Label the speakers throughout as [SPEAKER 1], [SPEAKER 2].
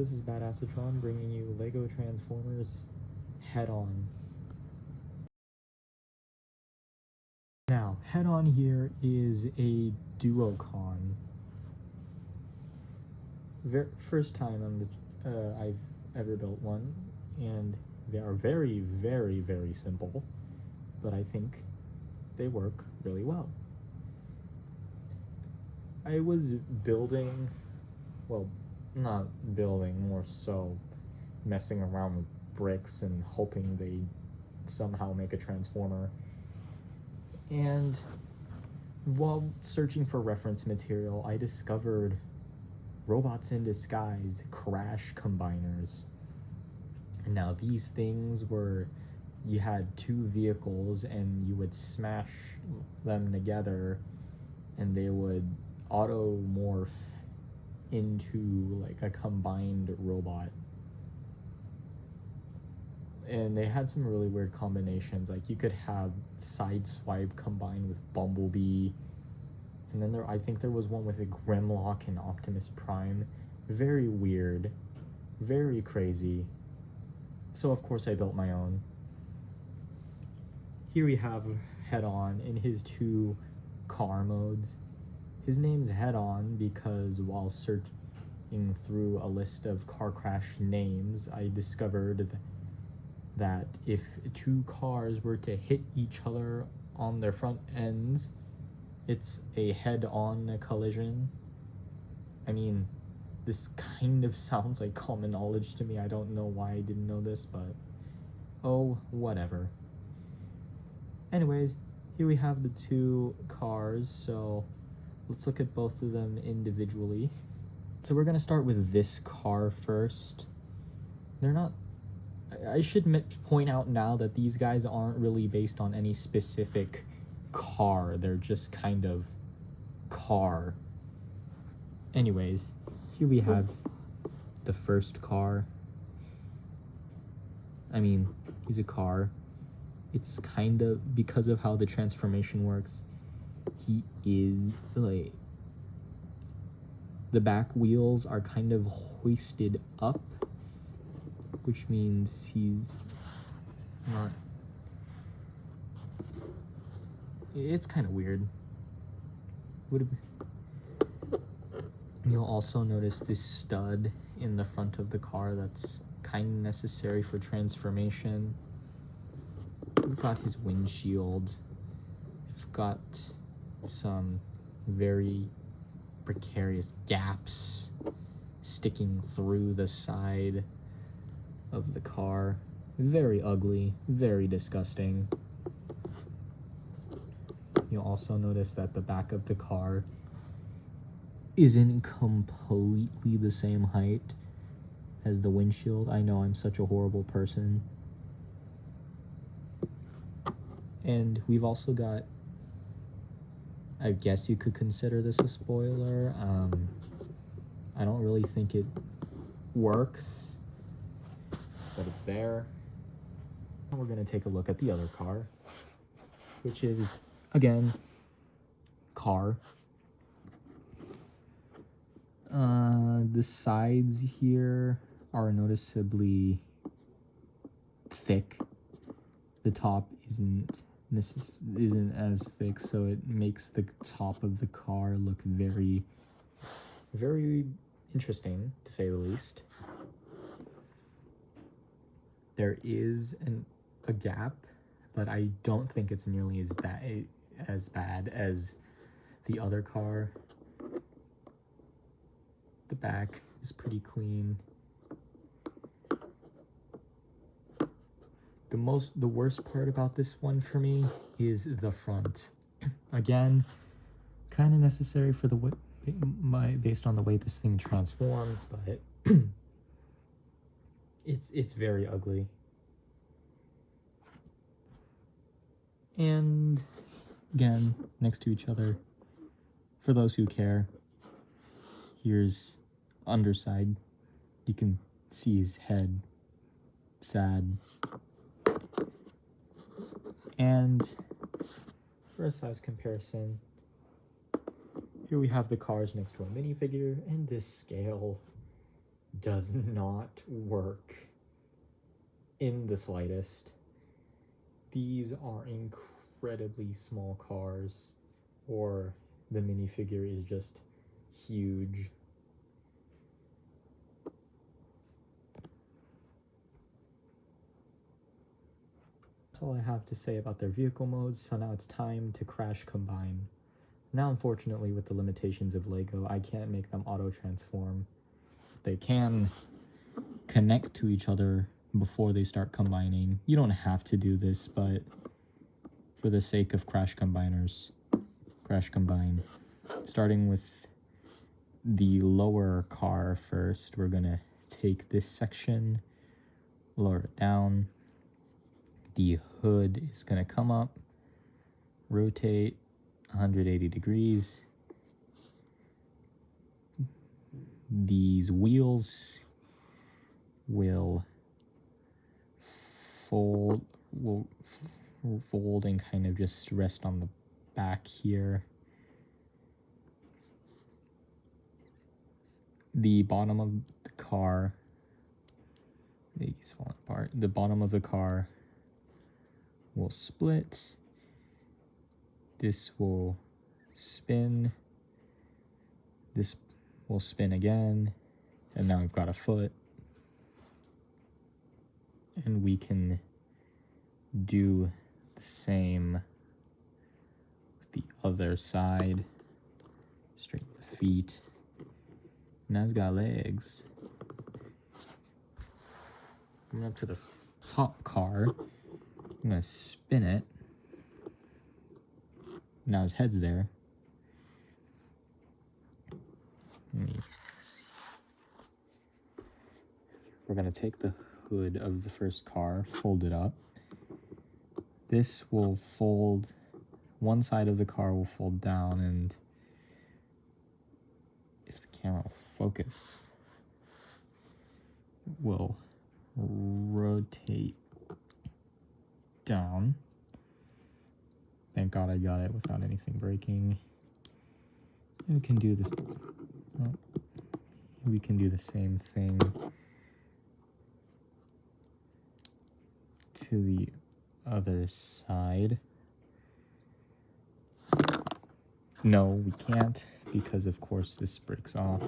[SPEAKER 1] this is Badassatron bringing you LEGO Transformers Head-On. Now, Head-On here is a Duocon. First time I've ever built one, and they are very, very, very simple, but I think they work really well. I was building, well, not building, more so messing around with bricks and hoping they somehow make a transformer. And while searching for reference material, I discovered Robots in Disguise Crash Combiners. And now these things were, you had two vehicles and you would smash them together and they would automorph into like a combined robot. And they had some really weird combinations, like you could have Sideswipe combined with Bumblebee, and then I think there was one with a Grimlock and Optimus Prime. Very weird, very crazy. So of course I built my own. Here we have Head-On in his two car modes. His name's Head-On because while searching through a list of car crash names, I discovered that if two cars were to hit each other on their front ends, it's a head-on collision. I mean, this kind of sounds like common knowledge to me. I don't know why I didn't know this, but oh, whatever. Anyways, here we have the two cars, so let's look at both of them individually. So we're gonna start with this car first. I should point out now that these guys aren't really based on any specific car. They're just kind of car. Anyways, here we have the first car. I mean, he's a car. It's kind of, because of how the transformation works, he is like, the back wheels are kind of hoisted up, which means he's not, it's kind of weird. You'll also notice this stud in the front of the car that's kind of necessary for transformation. We've got his windshield. We've got some very precarious gaps sticking through the side of the car. Very ugly, very disgusting. You'll also notice that the back of the car isn't completely the same height as the windshield. I know, I'm such a horrible person. And we've also got, I guess you could consider this a spoiler. I don't really think it works, but it's there. Now we're gonna take a look at the other car, which is, again, car. The sides here are noticeably thick. The top isn't as thick, so it makes the top of the car look very, very interesting, to say the least. There is a gap, but I don't think it's nearly as bad as the other car. The back is pretty clean. The worst part about this one for me is the front. Again, kind of necessary for based on the way this thing transforms, but it's very ugly. And again, next to each other, for those who care, here's underside. You can see his head. Sad. And for a size comparison, here we have the cars next to a minifigure, and this scale does not work in the slightest. These are incredibly small cars, or the minifigure is just huge. That's all I have to say about their vehicle modes, so now it's time to crash combine. Now, unfortunately, with the limitations of LEGO, I can't make them auto-transform. They can connect to each other before they start combining. You don't have to do this, but for the sake of crash combiners, crash combine. Starting with the lower car first, we're gonna take this section, lower it down. The hood is gonna come up, rotate 180 degrees. These wheels will fold and kind of just rest on the back here. The bottom of the car, it's falling apart. The bottom of the car will split. This will spin. This will spin again. And now we've got a foot. And we can do the same with the other side. Straighten the feet. Now it's got legs. Coming up to the top car, I'm gonna spin it. Now his head's there. We're gonna take the hood of the first car, fold it up. This will fold, one side of the car will fold down, and if the camera will focus, it will rotate down. Thank God I got it without anything breaking. And we can do this. Oh, we can do the same thing to the other side. No, we can't, because of course this breaks off.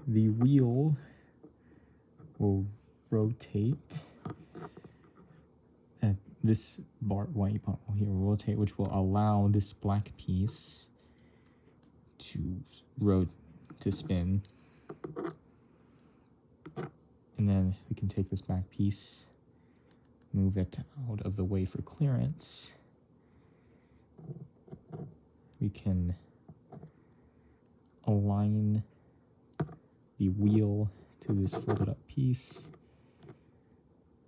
[SPEAKER 1] The wheel will rotate. And this white part here will rotate, which will allow this black piece to spin. And then we can take this back piece, move it out of the way for clearance. We can align the wheel to this folded up piece.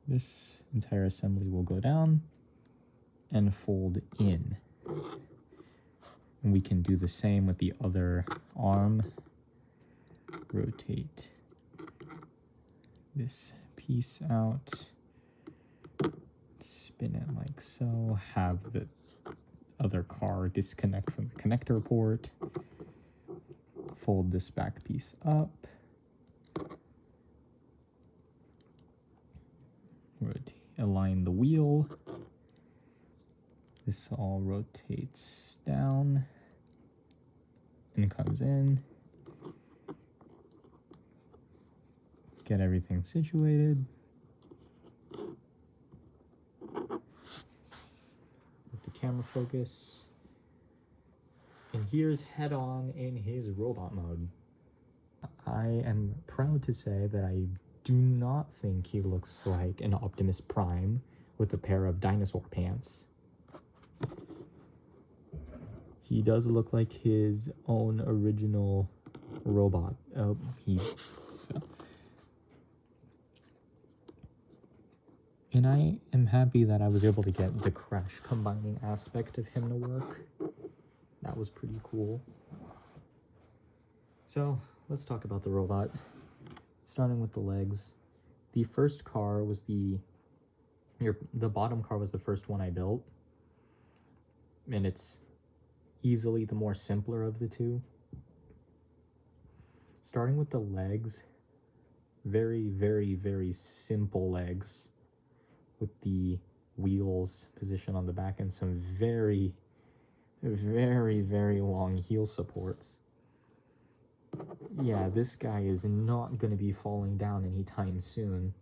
[SPEAKER 1] This entire assembly will go down and fold in. And we can do the same with the other arm. Rotate this piece out, spin it like so, have the other car disconnect from the connector port, fold this back piece up, rotate, align the wheel, this all rotates down and comes in. Get everything situated. Let the camera focus. And here's head on in his robot mode. I am proud to say that I do not think he looks like an Optimus Prime with a pair of dinosaur pants. He does look like his own original robot. Oh, he fell. And I am happy that I was able to get the crash combining aspect of him to work. That was pretty cool. So, let's talk about the robot. Starting with the legs. The first car was the bottom car was the first one I built. And it's easily the more simpler of the two. Starting with the legs, very, very, very simple legs with the wheels positioned on the back and some very, very, very long heel supports. Yeah, this guy is not going to be falling down anytime soon.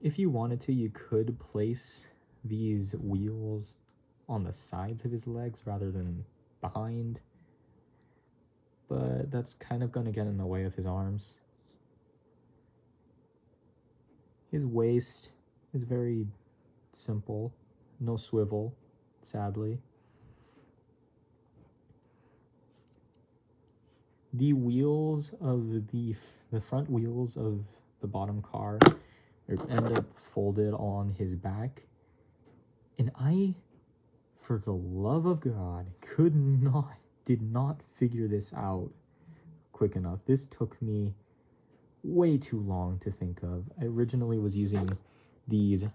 [SPEAKER 1] If you wanted to, you could place these wheels on the sides of his legs rather than behind, but that's kind of going to get in the way of his arms. His waist is very simple, no swivel, sadly. The wheels of the front wheels of the bottom car end up folded on his back, and I, for the love of God, did not figure this out quick enough. This took me way too long to think of. I originally was using these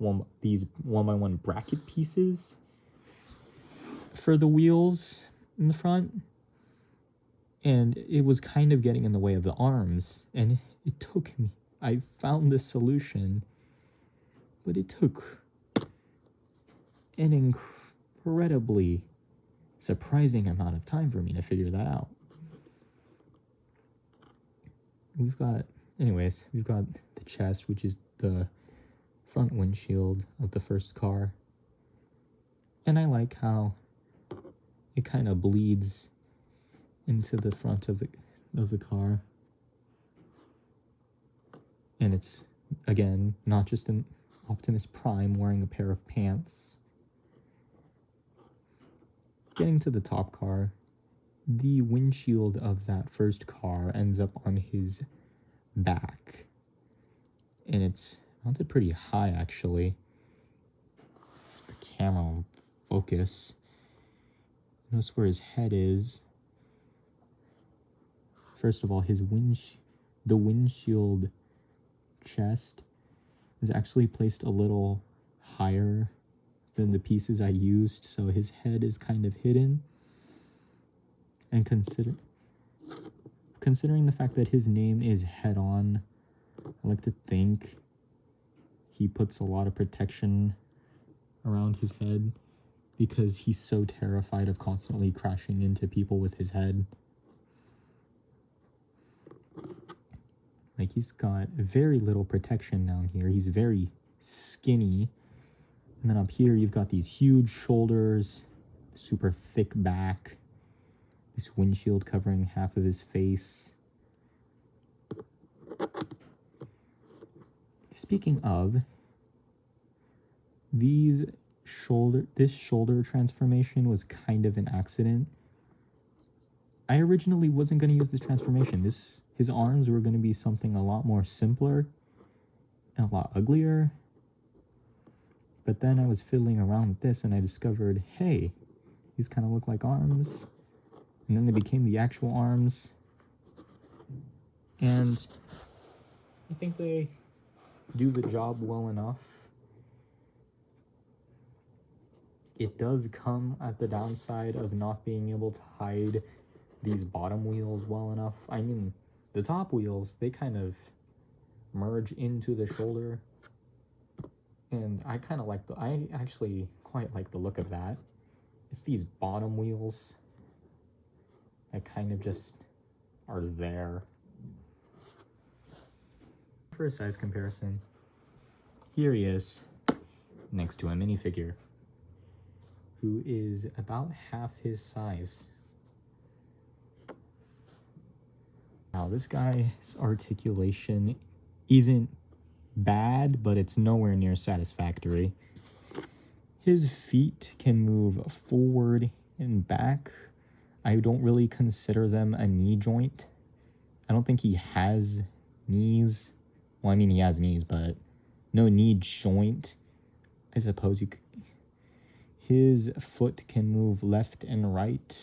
[SPEAKER 1] 1x1 bracket pieces for the wheels in the front, and it was kind of getting in the way of the arms, and it took me, I found the solution, but it took an incredibly surprising amount of time for me to figure that out. We've got the chest, which is the front windshield of the first car, and I like how it kind of bleeds into the front of the car, and it's, again, not just an Optimus Prime wearing a pair of pants. Getting to the top car, the windshield of that first car ends up on his back, and it's mounted pretty high, actually. The camera will focus. Notice where his head is. First of all, the windshield chest is actually placed a little higher than the pieces I used, so his head is kind of hidden. And considering the fact that his name is Head On, I like to think he puts a lot of protection around his head because he's so terrified of constantly crashing into people with his head. Like, he's got very little protection down here. He's very skinny. And then up here, you've got these huge shoulders, super thick back, this windshield covering half of his face. Speaking of, this shoulder transformation was kind of an accident. I originally wasn't going to use this transformation. His arms were going to be something a lot more simpler and a lot uglier. But then I was fiddling around with this and I discovered, hey, these kind of look like arms. And then they became the actual arms. And I think they do the job well enough. It does come at the downside of not being able to hide these bottom wheels well enough. I mean, the top wheels, they kind of merge into the shoulder, and I actually quite like the look of that. It's these bottom wheels that kind of just are there. For a size comparison, here he is next to a minifigure who is about half his size. Now, this guy's articulation isn't bad, but it's nowhere near satisfactory. His feet can move forward and back. I don't really consider them a knee joint. I don't think he has knees. Well, I mean, he has knees, but no knee joint. I suppose you could. His foot can move left and right,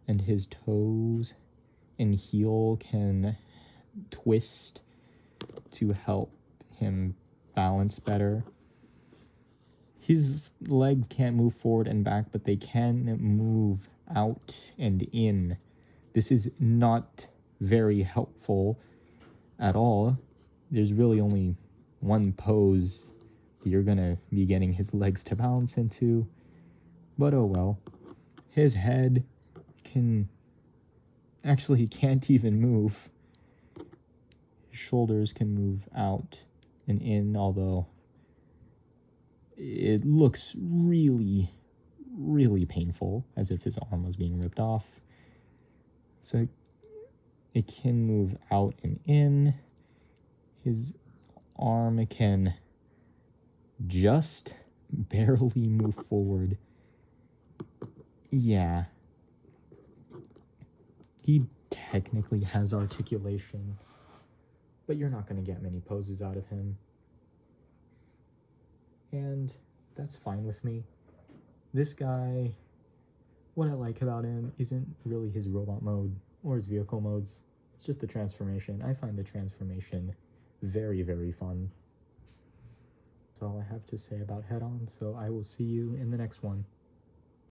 [SPEAKER 1] and his toes and heel can twist to help him balance better. his legs can't move forward and back, but they can move out and in. This is not very helpful at all. There's really only one pose you're gonna be getting his legs to bounce into, but oh well. His head can... Actually, he can't even move. His shoulders can move out and in, although it looks really, really painful, as if his arm was being ripped off. So it can move out and in. His arm can just barely move forward. Yeah. He technically has articulation, but you're not going to get many poses out of him. And that's fine with me. This guy, what I like about him isn't really his robot mode or his vehicle modes. It's just the transformation. I find the transformation very, very fun. That's all I have to say about Head On, so I will see you in the next one.